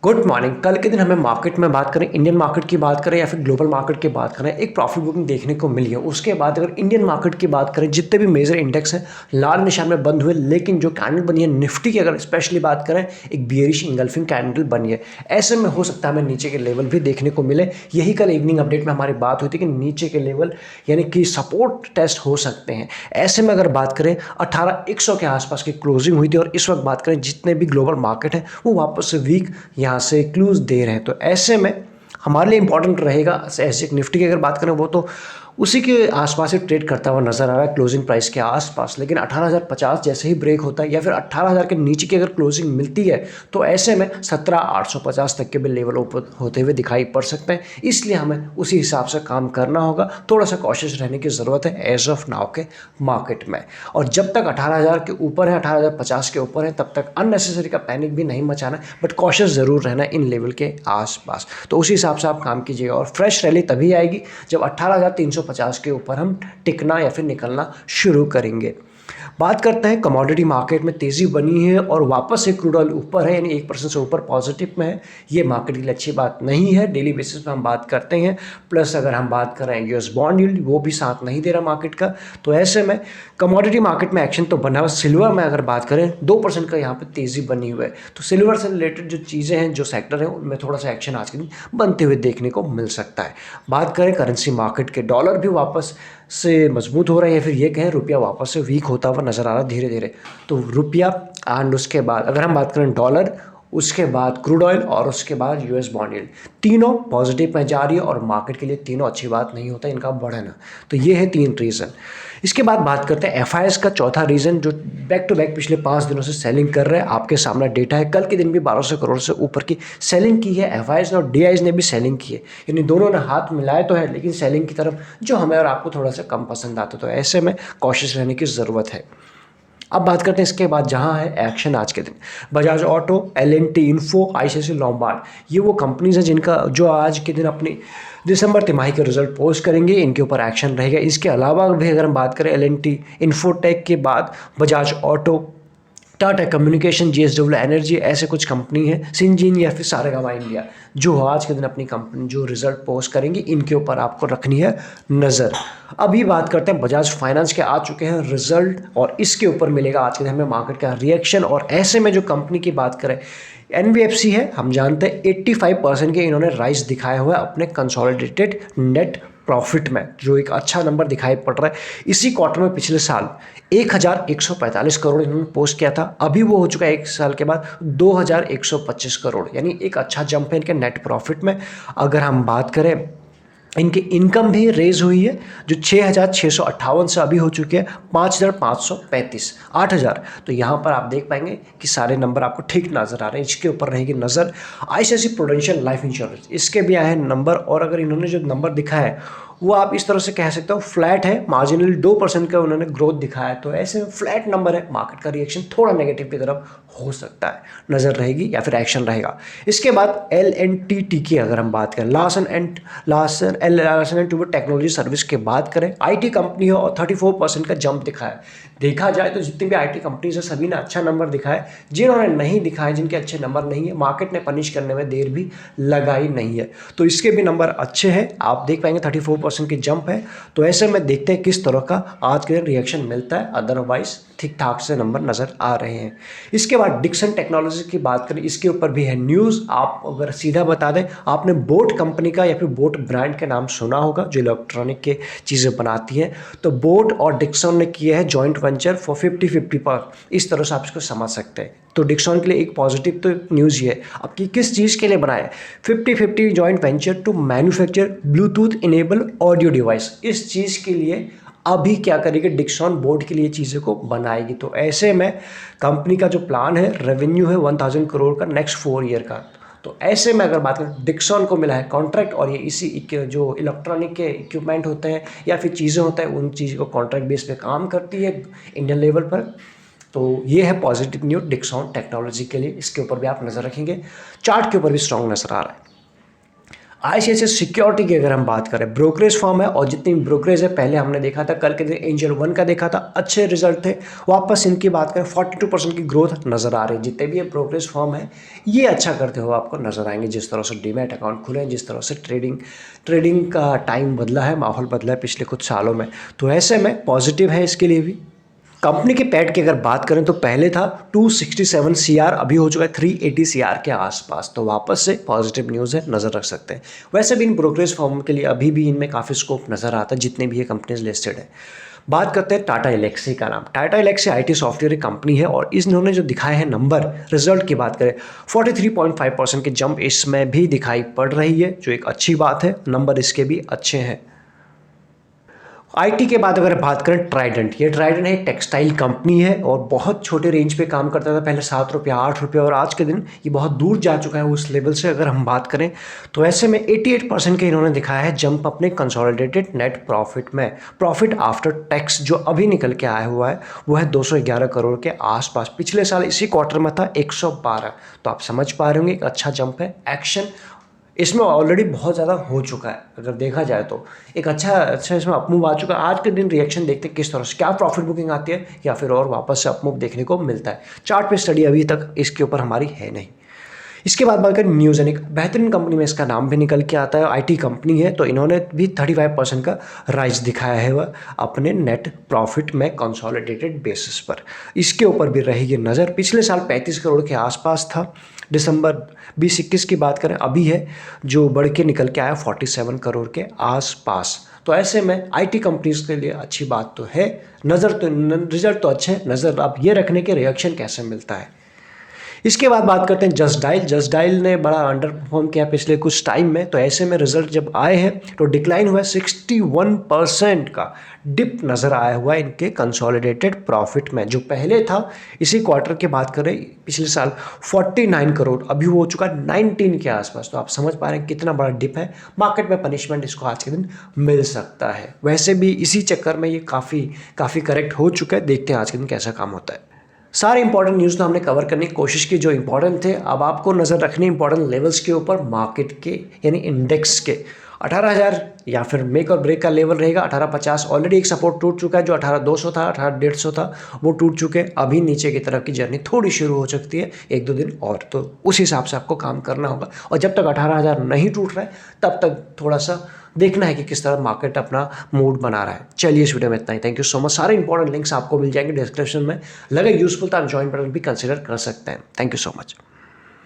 Good morning. कल के दिन हमें मार्केट में बात करें, इंडियन मार्केट की बात करें या फिर ग्लोबल मार्केट की बात करें, एक प्रॉफिट बुकिंग देखने को मिली है। उसके बाद अगर इंडियन मार्केट की बात करें, जितने भी मेजर इंडेक्स हैं लाल निशान में बंद हुए, लेकिन जो कैंडल बनी है निफ्टी की अगर स्पेशली बात करें, एक बियरिश इंगल्फिंग कैंडल बनी है। ऐसे में हो सकता है हमें नीचे के लेवल भी देखने को मिले। यही कल इवनिंग अपडेट में हमारी बात हुई थी कि नीचे के लेवल यानी कि सपोर्ट टेस्ट हो सकते हैं। ऐसे में अगर बात करें 18,100 के आसपास की क्लोजिंग हुई थी और इस वक्त बात करें जितने भी ग्लोबल मार्केट है वो वापस से वीक यहाँ से क्लूज दे रहे हैं। तो ऐसे में हमारे लिए इंपॉर्टेंट रहेगा, ऐसे निफ्टी की अगर बात करें वो तो उसी के आसपास ही ट्रेड करता हुआ नजर आ रहा है क्लोजिंग प्राइस के आसपास। लेकिन 18,050 जैसे ही ब्रेक होता है या फिर 18,000 के नीचे की अगर क्लोजिंग मिलती है तो ऐसे में 17,850 तक के भी लेवल ऊपर होते हुए दिखाई पड़ सकते हैं। इसलिए हमें उसी हिसाब से काम करना होगा, थोड़ा सा कॉशियस रहने की ज़रूरत है एज ऑफ नाउ के मार्केट में। और जब तक 18,000 के ऊपर है, 18,050 के ऊपर है, तब तक अननेसेसरी का पैनिक भी नहीं मचाना, बट कॉशियस ज़रूर रहना इन लेवल के आसपास। तो उसी हिसाब से आप काम कीजिएगा और फ्रेश रैली तभी आएगी जब 18,350 के ऊपर हम टिकना या फिर निकलना शुरू करेंगे। बात करते हैं कमोडिटी मार्केट में तेज़ी बनी है और वापस से क्रूड ऑयल ऊपर है, यानी 1% से ऊपर पॉजिटिव में है। ये मार्केट के लिए अच्छी बात नहीं है। डेली बेसिस पे हम बात करते हैं। प्लस अगर हम बात करें यूएस बॉन्ड यील्ड, वो भी साथ नहीं दे रहा मार्केट का। तो ऐसे में कमोडिटी मार्केट में एक्शन तो बना हुआ। सिल्वर में अगर बात करें 2% का यहाँ पे तेज़ी बनी हुई है। तो सिल्वर से रिलेटेड जो चीज़ें हैं, जो सेक्टर हैं, उनमें थोड़ा सा एक्शन आज के दिन बनते हुए देखने को मिल सकता है। बात करें करेंसी मार्केट के, डॉलर भी वापस से मजबूत हो रहा है या फिर ये कहें रुपया वापस से वीक होता हुआ नजर आ रहा है धीरे धीरे। तो रुपया एंड उसके बाद अगर हम बात करें डॉलर, उसके बाद क्रूड ऑयल और उसके बाद यूएस बॉन्ड यील्ड, तीनों पॉजिटिव में जा रही है और मार्केट के लिए तीनों अच्छी बात नहीं होता इनका बढ़ना। तो ये है 3 रीज़न। इसके बाद बात करते हैं एफआईएस का, चौथा रीज़न जो बैक टू बैक पिछले 5 दिनों से सेलिंग कर रहे हैं। आपके सामने डेटा है, कल के दिन भी 1200 करोड़ से ऊपर की सेलिंग की है एफआईएस ने और डीआईएस ने भी सेलिंग की है। यानी दोनों ने हाथ मिलाए तो है, लेकिन सेलिंग की तरफ जो हमें और आपको थोड़ा सा कम पसंद आता है। तो ऐसे में कॉशियस रहने की ज़रूरत है। अब बात करते हैं इसके बाद जहां है एक्शन आज के दिन, Bajaj auto, L&T info, ICICI Lombard, ये वो कंपनीज हैं जिनका जो आज के दिन अपनी दिसंबर तिमाही के रिजल्ट पोस्ट करेंगे। इनके ऊपर एक्शन रहेगा। इसके अलावा भी अगर हम बात करें एल&टी इन्फोटेक के बाद Bajaj auto, Tata communication, JSW energy, ऐसे कुछ कंपनी है, सिंजीन या फिर सारेगामा इंडिया, जो आज के दिन अपनी कंपनी जो रिजल्ट पोस्ट करेंगी, इनके ऊपर आपको रखनी है नज़र। अभी बात करते हैं बजाज फाइनेंस के, आ चुके हैं रिजल्ट और इसके ऊपर मिलेगा आज के दिन हमें मार्केट का रिएक्शन। और ऐसे में जो कंपनी की बात करें, एनबीएफसी है, हम जानते हैं 85% के इन्होंने राइज दिखाया हुआ है अपने कंसोलिडेटेड नेट प्रॉफिट में, जो एक अच्छा नंबर दिखाई पड़ रहा है। इसी क्वार्टर में पिछले साल 1,145 करोड़ इन्होंने पोस्ट किया था, अभी वो हो चुका है एक साल के बाद 2,125 करोड़, यानी एक अच्छा जंप है इनके नेट प्रॉफिट में। अगर हम बात करें इनकी इनकम भी रेज हुई है, जो 6,658 से अभी हो चुके हैं 5,535, 8,000। तो यहाँ पर आप देख पाएंगे कि सारे नंबर आपको ठीक नज़र आ रहे हैं। इसके ऊपर रहेगी नज़र। आईसीआईसीआई प्रूडेंशियल लाइफ इंश्योरेंस, इसके भी आए हैं नंबर और अगर इन्होंने जो नंबर दिखा है वो आप इस तरह से कह सकते हो फ्लैट है, मार्जिनली 2% का उन्होंने ग्रोथ दिखाया है। तो ऐसे में फ्लैट नंबर है, मार्केट का रिएक्शन थोड़ा नेगेटिव की तरफ हो सकता है, नज़र रहेगी या फिर एक्शन रहेगा। इसके बाद एल&टी की अगर हम बात करें, Larsen and Toubro technology service के बात करें, आईटी कंपनी है और 34% का जंप दिखाया है। देखा जाए तो जितनी भी आईटी कंपनीज है सभी ने अच्छा नंबर दिखाया है। जिन्होंने नहीं दिखाए, जिनके अच्छे नंबर नहीं है, मार्केट ने पनिश करने में देर भी लगाई नहीं है। तो इसके भी नंबर अच्छे हैं, आप देख पाएंगे 34% की जंप है। तो ऐसे में देखते हैं किस तरह का आज के दिन रिएक्शन मिलता है, अदरवाइज ठीक ठाक से नंबर नज़र आ रहे हैं। इसके बाद डिक्सन टेक्नोलॉजी की बात करें, इसके ऊपर भी है न्यूज़। आप अगर सीधा बता दें, आपने बोट कंपनी का या फिर बोट ब्रांड के नाम सुना होगा जो इलेक्ट्रॉनिक के चीज़ें बनाती हैं। तो बोट और डिक्सन ने किया है जॉइंट वेंचर फॉर 50-50 पर, इस तरह से आप इसको समझ सकते हैं। तो डिक्सन के लिए एक पॉजिटिव तो न्यूज़ ये है। अब कि किस चीज़ के लिए बनाया, 50-50 joint venture to manufacture Bluetooth enable audio device, इस चीज़ के लिए अभी क्या करेगी डिक्सन बोर्ड के लिए चीज़ों को बनाएगी। तो ऐसे में कंपनी का जो प्लान है, रेवेन्यू है 1,000 करोड़ का नेक्स्ट 4 ईयर का। तो ऐसे में अगर बात करें, डिक्सन को मिला है कॉन्ट्रैक्ट और ये इसी जो इलेक्ट्रॉनिक के इक्विपमेंट होते हैं या फिर चीज़ें होते हैं, उन चीज़ों को कॉन्ट्रैक्ट बेस पे काम करती है इंडियन लेवल पर। तो ये है पॉजिटिव न्यूज़ डिक्सन टेक्नोलॉजी के लिए, इसके ऊपर भी आप नज़र रखेंगे। चार्ट के ऊपर भी स्ट्रॉन्ग नज़र आ रहा है। आईसीआईसीआई सिक्योरिटी की अगर हम बात करें, ब्रोकरेज फर्म है और जितनी ब्रोकरेज है, पहले हमने देखा था कल के दिन एंजल वन का देखा था, अच्छे रिजल्ट थे। वापस इनकी बात करें 42% की ग्रोथ नजर आ रही है। जितने भी ये ब्रोकरेज फर्म है ये अच्छा करते हुए आपको नजर आएंगे। जिस तरह से डीमैट अकाउंट खुले हैं, जिस तरह से ट्रेडिंग का टाइम बदला है, माहौल बदला है पिछले कुछ सालों में, तो ऐसे में पॉजिटिव है इसके लिए भी। कंपनी के पैट की अगर बात करें तो पहले था 267 सीआर, अभी हो चुका है 380 सीआर के आसपास, तो वापस से पॉजिटिव न्यूज़ है, नज़र रख सकते हैं। वैसे भी इन ब्रोकरेज फर्म के लिए अभी भी इनमें काफ़ी स्कोप नज़र आता है, जितने भी ये कंपनीज लिस्टेड है। बात करते हैं टाटा एलेक्सी का नाम। टाटा एलेक्सी आईटी सॉफ्टवेयर की कंपनी है और इन्होंने जो दिखाए हैं नंबर, रिजल्ट की बात करें 43.5% की जंप इसमें भी दिखाई पड़ रही है, जो एक अच्छी बात है। नंबर इसके भी अच्छे हैं। आईटी के बाद अगर बात करें ट्राइडेंट, ये ट्राइडेंट एक टेक्सटाइल कंपनी है और बहुत छोटे रेंज पे काम करता था पहले, 7 रुपये 8 रुपये, और आज के दिन ये बहुत दूर जा चुका है उस लेवल से अगर हम बात करें। तो ऐसे में 88% के इन्होंने दिखाया है जंप अपने कंसोलिडेटेड नेट प्रॉफिट में। प्रॉफिट आफ्टर टैक्स जो अभी निकल के आया हुआ है वो है 211 करोड़ के आसपास। पिछले साल इसी क्वार्टर में था 112, तो आप समझ पा रहे होंगे एक अच्छा जंप है। एक्शन इसमें ऑलरेडी बहुत ज़्यादा हो चुका है, अगर देखा जाए तो एक अच्छा इसमें अपमूव आ चुका है। आज के दिन रिएक्शन देखते हैं किस तरह से, क्या प्रॉफिट बुकिंग आती है या फिर और वापस से अपमूव देखने को मिलता है। चार्ट पे स्टडी अभी तक इसके ऊपर हमारी है नहीं। इसके बाद बात करें न्यूज़ेनिक, बेहतरीन कंपनी में इसका नाम भी निकल के आता है, आईटी कंपनी है, तो इन्होंने भी 35% का राइज दिखाया है वह अपने नेट प्रॉफिट में कंसोलिडेटेड बेसिस पर। इसके ऊपर भी रहेगी नज़र। पिछले साल 35 करोड़ के आसपास था, दिसंबर 2021 की बात करें अभी है जो बढ़ के निकल के आया 47 करोड़ के आसपास। तो ऐसे में आईटी कंपनीज के लिए अच्छी बात तो है। रिजल्ट तो अच्छे हैं, नज़र आप ये रखने के रिएक्शन कैसे मिलता है। इसके बाद बात करते हैं जस्ट डायल। जस्ट डायल ने बड़ा अंडर परफॉर्म किया पिछले कुछ टाइम में, तो ऐसे में रिजल्ट जब आए हैं तो डिक्लाइन हुआ है, 61% का डिप नज़र आया हुआ है इनके कंसोलिडेटेड प्रॉफिट में। जो पहले था इसी क्वार्टर की बात करें पिछले साल 49 करोड़, अभी वो हो चुका है 19 के आसपास। तो आप समझ पा रहे हैं कितना बड़ा डिप है। मार्केट में पनिशमेंट इसको आज के दिन मिल सकता है। वैसे भी इसी चक्कर में ये काफ़ी करेक्ट हो चुका है। देखते हैं आज के दिन कैसा काम होता है। सारे इंपॉर्टेंट न्यूज़ तो हमने कवर करने की कोशिश की जो इंपॉर्टेंट थे। अब आपको नज़र रखनी इंपॉर्टेंट लेवल्स के ऊपर, मार्केट के यानी इंडेक्स के। 18,000 या फिर मेक और ब्रेक का लेवल रहेगा 1850। ऑलरेडी एक सपोर्ट टूट चुका है जो 18,200 था, 18,150 था, वो टूट चुके। अभी नीचे की तरफ की जर्नी थोड़ी शुरू हो सकती है, 1-2 दिन और, तो उस हिसाब से आपको काम करना होगा। और जब तक 18,000 नहीं टूट रहा है तब तक थोड़ा सा देखना है कि किस तरह मार्केट अपना मूड बना रहा है। चलिए इस वीडियो में इतना ही। Thank you so much. सारे इंपॉर्टेंट लिंक्स आपको मिल जाएंगे डिस्क्रिप्शन में। लगे यूजफुल तो आप ज्वाइन बटन भी कंसिडर कर सकते हैं। Thank you so much.